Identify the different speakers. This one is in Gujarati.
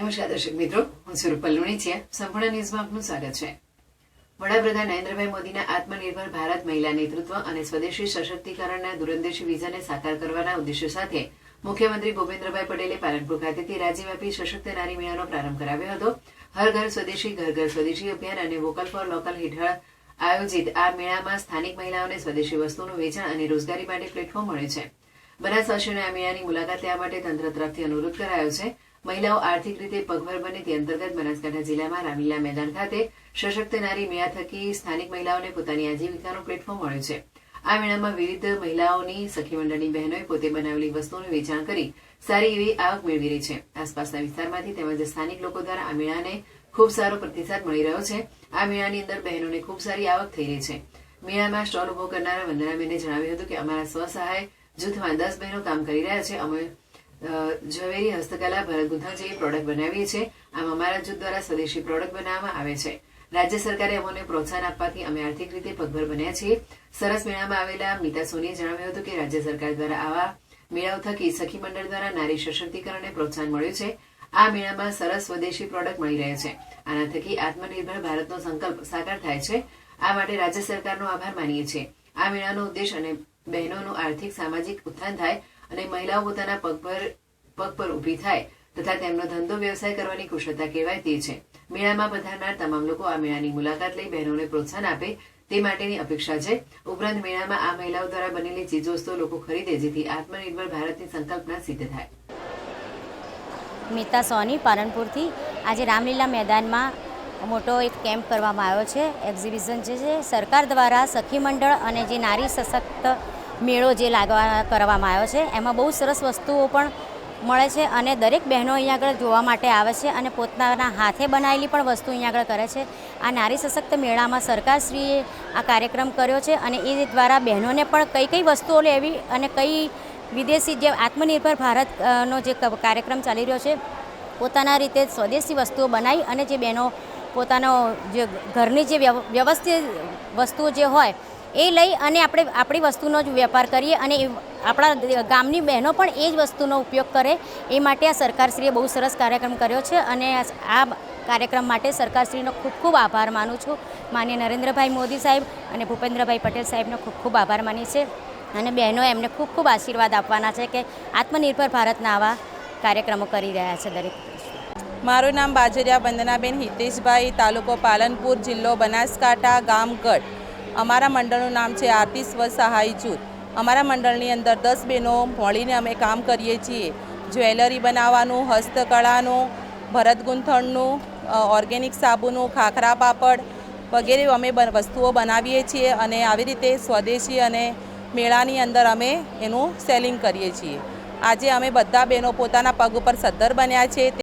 Speaker 1: નમસ્કાર દર્શક મિત્રો, હું છું રૂપલ લુણીચિયા. સંપૂર્ણ ન્યૂઝમાં આપનું સ્વાગત છે. વડાપ્રધાન નરેન્દ્રભાઈ મોદીના આત્મનિર્ભર ભારત મહિલા નેતૃત્વ અને સ્વદેશી સશક્તિકરણના દૂરંદેશી વિઝનને સાકાર કરવાના ઉદ્દેશ્ય સાથે મુખ્યમંત્રી ભૂપેન્દ્રભાઈ પટેલે પાલનપુર ખાતેથી રાજ્યવ્યાપી સશક્ત નારી મેળાનો પ્રારંભ કરાવ્યો હતો. હર ઘર સ્વદેશી ઘર ઘર સ્વદેશી અભિયાન અને વોકલ ફોર લોકલ હેઠળ આયોજિત આ મેળામાં સ્થાનિક મહિલાઓને સ્વદેશી વસ્તુઓનું વેચાણ અને રોજગારી માટે પ્લેટફોર્મ મળ્યું છે. બનાસવાસીઓને આ મેળાની મુલાકાત લેવા માટે તંત્ર તરફથી અનુરોધ કરાયો છે. મહિલાઓ આર્થિક રીતે પગભર બને તે અંતર્ગત બનાસકાંઠા જિલ્લામાં રામલીલા મેદાન ખાતે સશક્ત નારી મેળા થકી સ્થાનિક મહિલાઓને પોતાની આજીવિકાનું પ્લેટફોર્મ મળ્યું છે. આ મેળામાં વિવિધ મહિલાઓની સખી મંડળની બહેનોએ પોતે બનાવેલી વસ્તુઓનું વેચાણ કરી સારી એવી આવક મેળવી રહી છે. આસપાસના વિસ્તારમાંથી તેમજ સ્થાનિક લોકો દ્વારા આ મેળાને ખૂબ સારો પ્રતિસાદ મળી રહ્યો છે. આ મેળાની અંદર બહેનોને ખૂબ સારી આવક થઈ રહી છે. મેળામાં સ્ટોલ ઉભો કરનારા વંદનાબેને જણાવ્યું હતું કે અમારા સ્વસહાય જૂથમાં 10 બહેનો કામ કરી રહ્યા છે. અમે ઝવેરી હસ્તકલા ભરત ગૂંથણ જેવી પ્રોડક્ટ બનાવીએ છીએ. આમ અમારા જૂથ દ્વારા સ્વદેશી પ્રોડક્ટ બનાવવામાં આવે છે. રાજ્ય સરકારે અમને પ્રોત્સાહન આપવાથી અમે આર્થિક રીતે પગભર બન્યા છીએ. સરસ મેળામાં આવેલા મીતા સોનીએ જણાવ્યું હતું કે રાજ્ય સરકાર દ્વારા આવા મેળાઓ થકી સખી મંડળ દ્વારા નારી સશક્તિકરણને પ્રોત્સાહન મળ્યું છે. આ મેળામાં સરસ સ્વદેશી પ્રોડક્ટ મળી રહે છે. આના થકી આત્મનિર્ભર ભારતનો સંકલ્પ સાકાર થાય છે. આ માટે રાજ્ય સરકારનો આભાર માનીએ છીએ. આ મેળાનો ઉદ્દેશ અને બહેનોનું આર્થિક સામાજિક ઉત્થાન થાય અને મહિલાઓ પોતાના પગ પર ઊભી થાય તથા તેમનો ધંધો વ્યવસાય કરવાની કુશળતા કહેવાય તે છે. મેળામાં પધારનાર તમામ લોકો આ મેળાની મુલાકાત લઈ બહેનોને પ્રોત્સાહન આપે તે માટેની અપેક્ષા છે. ઉપરાંત મેળામાં આ મહિલાઓ દ્વારા બનેલી ચીજવસ્તુઓ લોકો ખરીદે જેથી આત્મનિર્ભર ભારતની સંકલ્પના સિદ્ધ થાય.
Speaker 2: મીતા સોની પાલનપુરથી આજે રામલીલા મેદાનમાં મોટો એક કેમ્પ કરવામાં આવ્યો છે. એક્ઝિબિશન જે છે સરકાર દ્વારા સખી મંડળ અને જે નારી સશક્ત મેળો જે કરવામાં આવ્યો છે એમાં બહુ સરસ વસ્તુઓ પણ મળે છે અને દરેક બહેનો અહીંયા આગળ જોવા માટે આવે છે અને પોતાના હાથે બનાવેલી પણ વસ્તુ અહીંયા આગળ કરે છે. આ નારી સશક્ત મેળામાં સરકારશ્રીએ આ કાર્યક્રમ કર્યો છે અને એ દ્વારા બહેનોને પણ કઈ કઈ વસ્તુઓ લેવી અને કઈ વિદેશી જે આત્મનિર્ભર ભારતનો જે કાર્યક્રમ ચાલી રહ્યો છે પોતાના રીતે સ્વદેશી વસ્તુઓ બનાવી અને જે બહેનો પોતાનો જે ઘરની જે વ્યવસ્થિત વસ્તુઓ જે હોય એ લઈ અને આપણે આપણી વસ્તુનો જ વેપાર કરીએ અને આપણા ગામની બહેનો પણ એ જ વસ્તુનો ઉપયોગ કરે એ માટે આ સરકારશ્રીએ બહુ સરસ કાર્યક્રમ કર્યો છે અને આ કાર્યક્રમ માટે સરકારશ્રીનો ખૂબ ખૂબ આભાર માનું છું. માનનીય નરેન્દ્રભાઈ મોદી સાહેબ અને ભૂપેન્દ્રભાઈ પટેલ સાહેબનો ખૂબ ખૂબ આભાર માની છે અને બહેનો એમને ખૂબ ખૂબ આશીર્વાદ આપવાના છે કે આત્મનિર્ભર ભારતના આવા કાર્યક્રમો કરી રહ્યા છે દરેક.
Speaker 3: મારું નામ બાજરિયા વંદનાબેન હિતેશભાઈ, તાલુકો પાલનપુર, જિલ્લો બનાસકાંઠા, ગામ ગઢ. અમારા મંડળનું નામ છે આરતી સ્વસહાય જૂથ. અમારા મંડળની અંદર 10 બહેનો મળીને અમે કામ કરીએ છીએ. જ્વેલરી બનાવવાનું, હસ્તકળાનું, ભરત ગૂંથણનું, ઓર્ગેનિક સાબુનું, ખાખરા પાપડ વગેરે અમે વસ્તુઓ બનાવીએ છીએ અને આવી રીતે સ્વદેશી અને મેળાની અંદર અમે એનું સેલિંગ કરીએ છીએ. આજે અમે બધા બહેનો પોતાના પગ ઉપર સદ્ધર બન્યા છે.